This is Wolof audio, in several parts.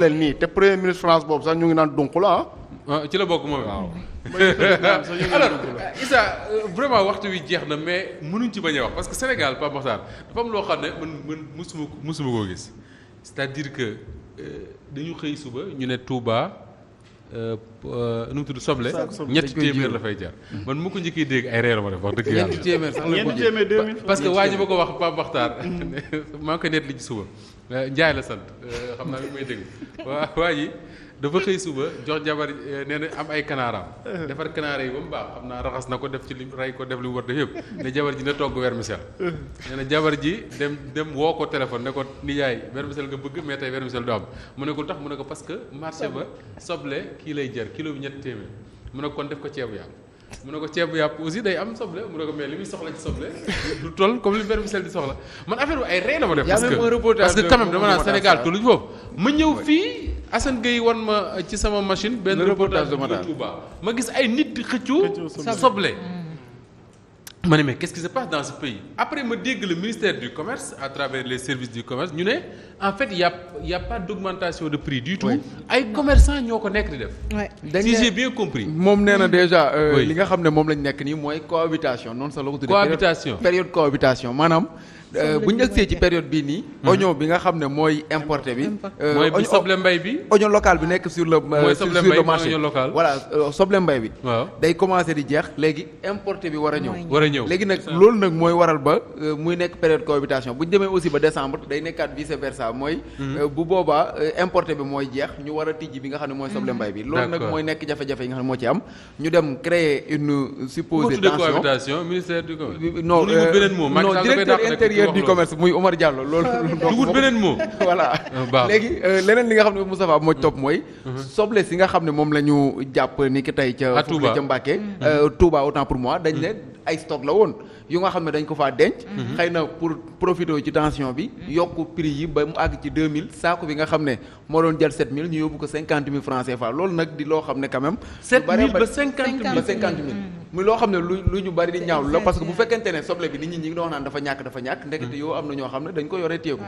leen nii te premier ministre France boobu sax ñu ngi naan dunq la ci la bokk moom. waaw alors Issa vraiment waxtu wi jeex na mais mënuñ ci bañ a wax parce que Sénégal Pape Makhtar dafa am loo xam ne man musuma koo gis c'est-à-dire que dañu xëy suba ñu ne Touba nu mu tudd soble. ñetti téeméer la fay jar. man mu ko njëkkee dégg ay reer ma def wax dëgg yàlla. ñetti téeméer sax la ko jël parce que waa ji ma ko wax Pape Makhtar maa ngi koy nettali ci suba Ndiaye la sant xam naa mi may dégg waa ji dafa xëy suba jox jabar nee na am ay kanaaraam defar kanaara yi ba mu baax xam naa raxas na ko def ci li rey ko def li mu war def yëpp ne jabar ji na togg vermicelle nee na jabar ji dem woo ko téléphone ne ko nijaay vermicelle nga bëgg mais tey vermicelle du am mu ne ko tax mu ne ko parce que marché ba soble kii lay jar kilo bi ñetti téeméer mu ne ko kon def ko ceebu yàpp mu ne ko ceebu yàpp aussi day am soble mu ne ko mais li muy soxla ci soble du toll comme li vermicelle di soxla man affaire bi ay rey na ma def parce que quand même dama naan Sénégal tolluñu foofu ma ñëw fii Assane Gueye wan ma ci sama machine benn reportage de Touba ma gis ay nit di xëccu soble ma ne mais qu'est-ce qui se passe dans ce pays après ma dégg le ministère du commerce à travers les services du commerce ñu ne en fait y a pas d'augmentation de prix du tout ay commerçants ñoo ko nekk di def si j'ai bien compris moom nee na déjà li nga xam ne moom lañ nekk nii mooy cohabitation noonu sax la ko tuddee cohabitation période cohabitation maanaam bu ñu agsee ci période bii nii oignon bi nga xam ne mooy importé bi mooy bi soble mbay bi oignon local bi nekk sur le marché voilà soble mbay bi waaw day commencé di jeex léegi importé bi war a ñëw léegi nag ça. loolu nag mooy waral ba muy nekk période cohabitation bu ñu demee aussi ba décembre day nekkaat vice versa mooy bu boobaa importé bi mooy jeex ñu war a tijji bi nga xam ne mooy soble mbay bi loolu nag mooy nekk jafe-jafe yi nga xam ne moo ci am ñu dem créer une supposée tension cohabitation ministère du commerce non directeur intérieur du commerce muy Omar Diallo loolu du wut beneen mot voilà léegi leneen li nga xam ne Moustapha moo topp mooy soble si nga xam ne moom la ñu jàpp ni ki tey ca foofu la ca Mbacké Touba autant pour moi dañ ne ay stock la woon yu nga xam ne dañ ko faa denc xëy na pour profiter ci tension bi yokk prix yi ba mu àgg ci 2000 saako bi nga xam ne moo doon jël 7000 ñu yóbbu ko 50 000 francs CFA loolu nag di loo xam ne quand même 7000 ba 50 000 muy loo xam ne lu ñu bari di ñaaw la parce que bu fekkente ne soble bi nit ñi ngi doon wax naan dafa ñàkk ndekete yow am na ñoo xam ne dañ ko yore téeku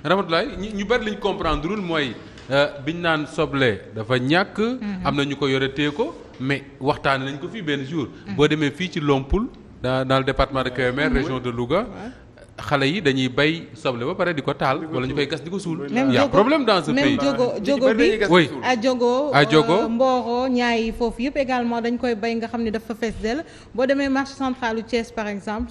Ramatoulaye ñu bari liñ comprendre lul mooy biñ naan soble dafa ñàkk am na ñu ko yore téye ko mais waxtaane nañ ko fii benn jour boo demee fii ci Lompoul dans le département de Kébémer région de Louga xale yi dañuy bay soble ba pare di ko taal wala ñu koy gas di ko suul. y a problème dans ce pays. même jogo bi oui a jogo Mboro Niayes foofu yëpp également dañ koy bay nga xam ne dafa fees dell boo demee marché central u Thiès par exemple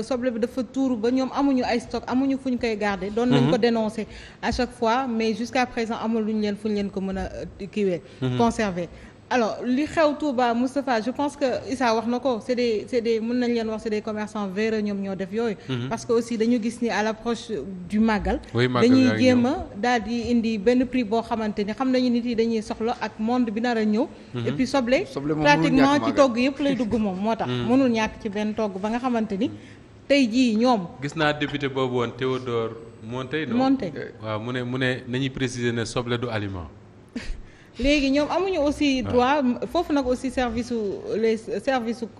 soble bi dafa tuuru ba ñoom amuñu ay stock amuñu fu ñu koy garder doon nañ ko dénoncer à chaque fois mais jusqu'à présent amul luñu leen fu ñu leen ko mën a kiiwee conserver. alors li xew Touba Moustapha je pense que Issa wax na ko c'est des mën nañ leen wax c'est des commerçants véreux ñoom ñoo def yooyu parce que aussi dañu gis ni à l'approche du màggal dañuy jéem a daal di indi benn prix boo xamante ni xam nañu nit yi dañuy soxla ak monde bi nar a ñëw et puis soble pratiquement ci togg yëpp lay dugg moom moo tax mënul ñàkk ci benn togg ba nga xamante ni tey jii ñoom gis naa député boobu woon Théodore Monteil waaw mu ne nañuy préciser ne soble du aliment léegi ñoom amuñu aussi droit foofu nag aussi service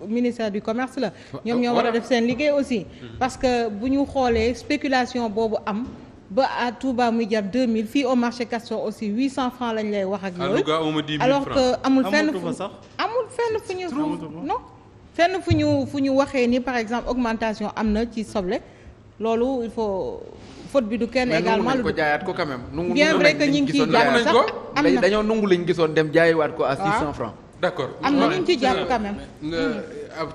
ministère du commerce la ñoom ñoo war a def seen liggéey aussi parce que bu ñu xoolee spéculation boobu am ba à Touba muy jar 2000 fii au marché Castor aussi 800 francs lañ lay wax ak yooyu alors que amul fenn fu ñu waxee ni par exemple augmentation am na ci soble loolu il faut faute bi du kenn également lu ko jaayaat ko quand même bien vrai que ñu ngi ciy jàpp sax am na dañoo nungu lañ gisoon dem jaayiwaat ko à 600 francs d'accord am na ñu ngi ciy jàpp quand même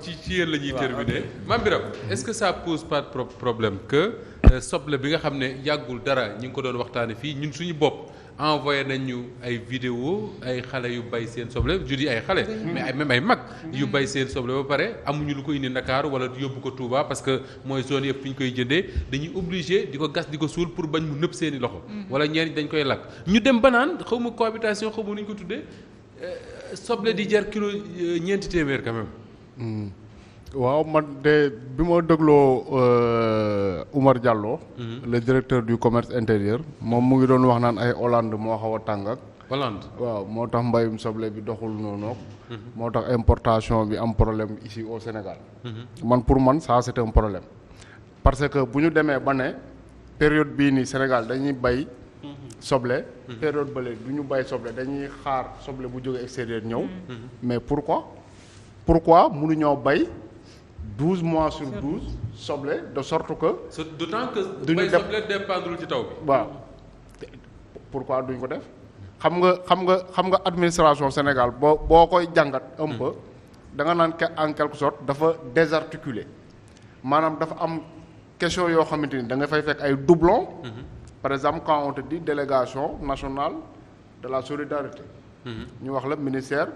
ci yéen la ñuy terminer Mame Birame est-ce que ça pose pas de problème que soble bi nga xam ne yàggul dara ñu ngi ko doon waxtaane fii ñun suñu bopp envoyé nañu ay vidéo ay xale yu bay seen soble je dis ay xale mais même ay mag yu bay seen soble ba pare amuñu lu ko indi Dakar wala yóbbu ko Touba parce que mooy zone yëpp fi ñu koy jëndee dañuy obligé di ko gas di ko suul pour bañ mu nëb seeni loxo wala ñenn dañ koy lakk ñu dem ba naan xaw ma cohabitation xaw ma nu ñu ko tuddee soble di jar kilo ñeenti téeméer quand même waaw man de bi ma dégloo Oumar Diallo le directeur du commerce intérieur moom mu ngi doon wax naan ay Hollande moo xaw a tàng ak Hollande waaw moo tax mbayum soble bi doxul noonu moo tax importation bi am problème ici au Sénégal man pour man ça c'est un problème parce que bu ñu demee ba ne période bii nii Sénégal dañuy bay soble. période bële du ñu bay soble dañuy xaar soble bu jóge extérieur ñëw. mais pourquoi mënuñoo bay 12 mois sur 12 soble de sorte que. d'autant que. duñu bay soble dépendrul ci taw bi. waaw pourquoi duñ ko def xam nga administration Sénégal boo koy jàngat un peu da nga naan en quelque sorte dafa désarticulé maanaam dafa am question yoo xamante ni da nga fay fekk ay doublons. par exemple quand on te dit délégation nationale de la solidarité. ñu wax la ministère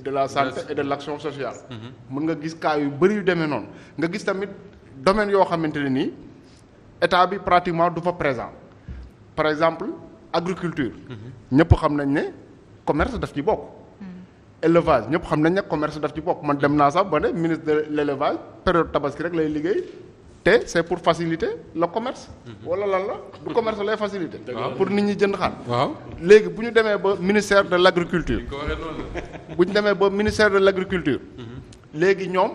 de la santé et de l'action sociale. mën nga gis cas yu bëri yu demee noonu nga gis tamit domaine yoo xamante ne nii état bi pratiquement du fa présent par exemple agriculture. ñëpp xam nañ ne commerce daf ci bokk. élevage ñëpp xam nañ ne commerce daf ci bokk man dem naa sax ba ne ministre de l'élevage période tabaski rek lay liggéey. te c'est pour faciliter le commerce. wala lan la du commerce lay faciliter. pour nit ñi jënd xar. waaw léegi bu ñu demee ba ministère de l'agriculture. bu ñu demee ba ministère de l'agriculture. léegi ñoom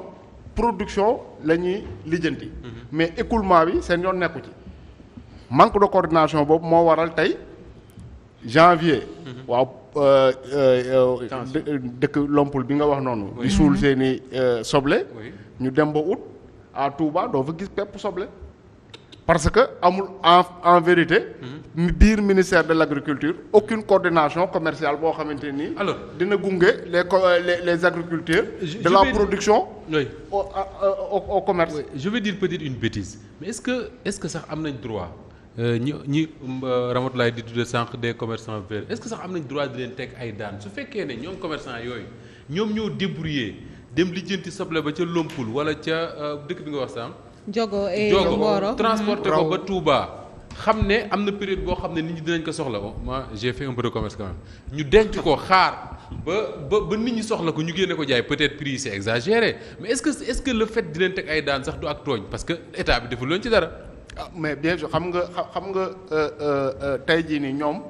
production la ñuy lijjanti. mais écoulement bi seen yoon nekku ci. manque de coordination boobu moo waral tey janvier. waaw dëkk Lompul bi nga wax noonu. di suul seeni soble. ñu dem ba août. à Touba doo fa gis pepp soble parce que amul en vérité biir ministère de l'agriculture aucune coordination commerciale boo xamante nii dina gunge les agriculteurs de la production au commerce. Oui, je vais dire peut-être une bêtise mais est-ce que sax am nañ droit ñi Ramatoulaye di tudde sànq des commerçants verts est-ce que sax am nañ droit di leen teg ay daan su fekkee ne ñoom commerçants yooyu ñoom ñoo débrouiller dem lijjanti soble ba ca Lompul wala ca dëkk bi nga wax saam Diogo et Mboro transporter ko ba Touba xam ne am na période boo xam ne nit ñi dinañ ko soxla moi j'ai fait un peu de commerce quand même ñu denc ko xaar ba nit ñi soxla ko ñu génne ko jaay peut-être prix yi c'est exagéré mais est-ce que le fait di leen teg ay daan sax du ak tooñ parce que état bi deful leen ci dara. mais bien sûr xam nga tey jii nii ñoom.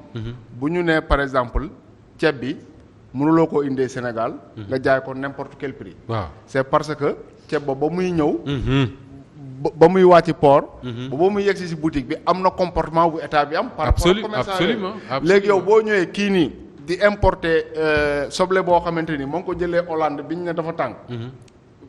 bu ñu nee par exemple ceeb bi. mënuloo koo indee Sénégal. nga jaay ko n'importe quel prix. waaw c'est parce que ceeb ba muy ñëw. ba muy wàcc port. ba muy yegsi ci boutique bi am na comportement bu état bi am. par rapport ak commerçant léegi yow boo ñëwee kii nii di importer soble boo xamante ni moo ngi ko jëlee Hollande biñ ne dafa tàng.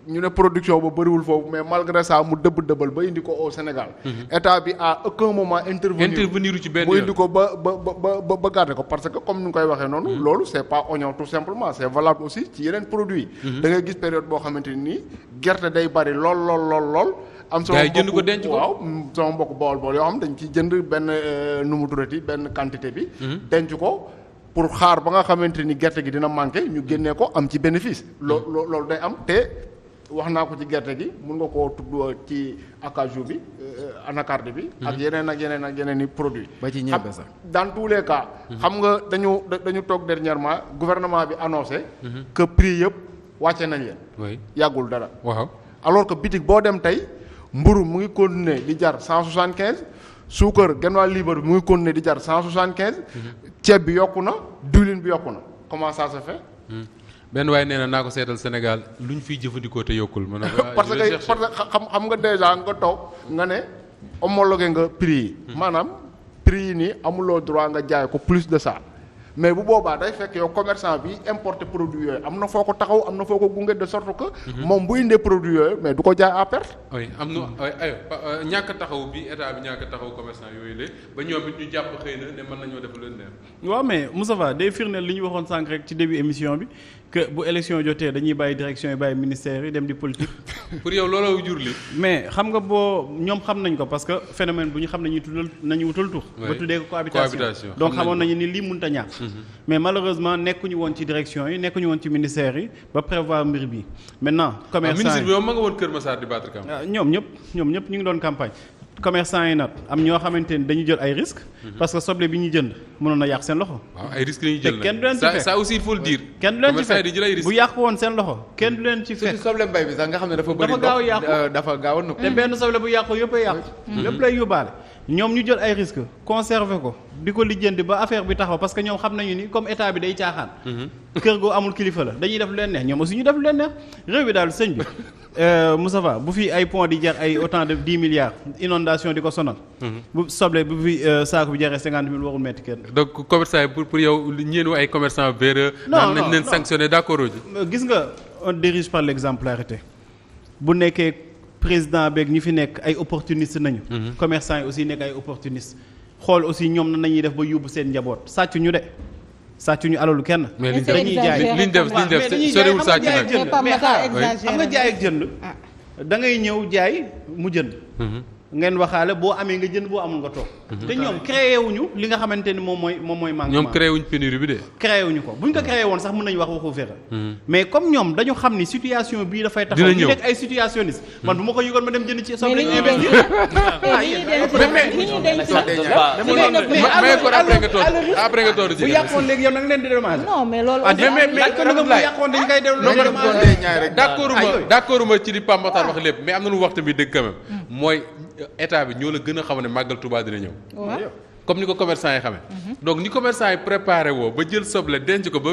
ñu ne production ba bëriwul foofu mais malgré ça mu dëbbal ba indi ko au Sénégal. état bi à aucun moment intervenir ci benn yoon mu indi ko ba garder ko parce que comme ni nga koy waxee noonu. loolu c'est pas oignon tout simplement c'est valable aussi ci yeneen produits. da ngay gis période boo xamante ni gerte day bari lool. am sama mbokk jënd ko denc ko waaw sama mbokk bool yoo xam dañ ciy jënd benn nu mu turati benn quantité bi. denc ko. pour xaar ba nga xamante ni gerte gi dina manquer ñu génnee ko am ci bénéfice. loolu day am te. wax naa ko ci gerte gi mun nga koo tudd ci acajou bi anacarde bi. ak yeneen i produits. ba ci ñebe sax dans tous les cas. xam nga dañu toog dernièrement gouvernement bi annoncé. que prix yëpp wàcce nañ leen. oui yàggul dara. waaw alors que bitig boo dem tey mburu mu ngi continuer di jar 175 suukar genn wàll liibar bi mu ngi continuer di jar 175. ceeb bi yokku na diwlin bi yokku na comment ça se fait. benn waaye nee na naa ko seetal Sénégal lu ñu fiy jëfandikoo te yokkul. ma ne parce que xam nga déjà nga toog nga ne homologué nga prix yi. maanaam prix yi nii amuloo droit nga jaay ko plus de ça mais bu boobaa day fekk yow commerçant bi importer produit yooyu am na foo ko taxaw am na foo ko gunge de sorte que. moom bu indee produit yooyu mais du ko jaay à perte. oui am na ñàkk taxaw bi état bi ñàkk taxaw commerçant yooyu la ba ñoom it ñu jàpp xëy na ne mën nañoo def lu leen neex. waaw mais Moustapha day firndeel li ñu waxoon sànq rek ci début émission bi que bu élection jotee dañuy bàyyi direction yi bàyyi ministère yi dem di politique. pour yow looloo jur li mais xam nga ñoom xam nañ ko parce que phénomène bu ñu xam nañu wutal tur. ba tuddee ko cohabitation donc xamoon nañu ni lii mënut a ñàkk. mais malheureusement nekkuñu woon ci direction yi nekkuñu woon ci ministère yi ba prévoir mbir bi maintenant. commerçant yi ministre bi moom ma nga woon Kër Massar di battre campagne. ñoom ñëpp ñu ngi doon campagne. commerçant yi nag am ñoo xamante ni dañu jël ay risques. parce que soble bi ñu jënd mënoon na yàq seen loxo. waaw ay risques la ñuy jël te kenn du leen ci fekk ça aussi il faut le dire. kenn du leen ci fekk bu yàq woon seen loxo kenn du leen ci fekk. surtout soble mbay bi sax nga xam ne dafa bëri. dafa gaaw a yàqu dafa gaaw a nëb. te benn soble bu yàqu yëpp a yàqu. lépp lay yóbbaale. ñoom ñu jël ay risques conserver ko di ko lijjanti ba affaire bi taxaw parce que ñoom xam nañu ni comme état bi day caaxaan. kër goo amul kilifa la dañuy def lu leen neex ñoom aussi ñu def lu leen neex réew bi daal sëñ bi Moustapha bu fi ay pont di jar ay autant de 10 milliards inondation di ko sonal. bu soble bu fi saako bi jaree 50 000 warul metti kenn. donc commerçant yi pour yow ñeenu ay commerçant véreux. non nañ leen sanctionné d'accord ji. gis nga on dirige par l'exemplarité bu nekkee président beeg ñi fi nekk ay opportunistes nañu. commerçant yi aussi nekk ay opportunistes xool aussi ñoom nan nañuy def ba yóbbu seen njaboot sàcc ñu de. sàcc ñu alalu kenn. mais dañuy jaay liñ def soriwul sàcc nag. xam nga jaay ak jënd. da ngay ñëw jaay mu jënd. ngeen waxaale boo amee nga jënd boo amul nga toog. te ñoom créé wuñu li nga xamante ni moom mooy manquement. ñoom créé wuñ pénurie bi de. créé wuñu ko buñ ko créé woon sax mën nañu wax waxu fekk. mais comme ñoom dañu xam ni situation bii dafay taxaw. dina ñëw ñu nekk ay situationniste. man bu ma ko yëgoon ma dem jënd ci soble. mais après nga toog bu yàqoon léegi yow na nga leen di dédommagé. non mais loolu. mais bu yàqoon dañu koy dédommagé. d'accord ma ci li Pape Makhtar wax lépp mais am na lu wax tamit dëgg quand même mooy état bi ñoo la gën a xam ne màggal Touba dina ñëw. comme ni ko commerçant yi xamee. donc ni commerçant yi préparé woo ba jël soble denc ko ba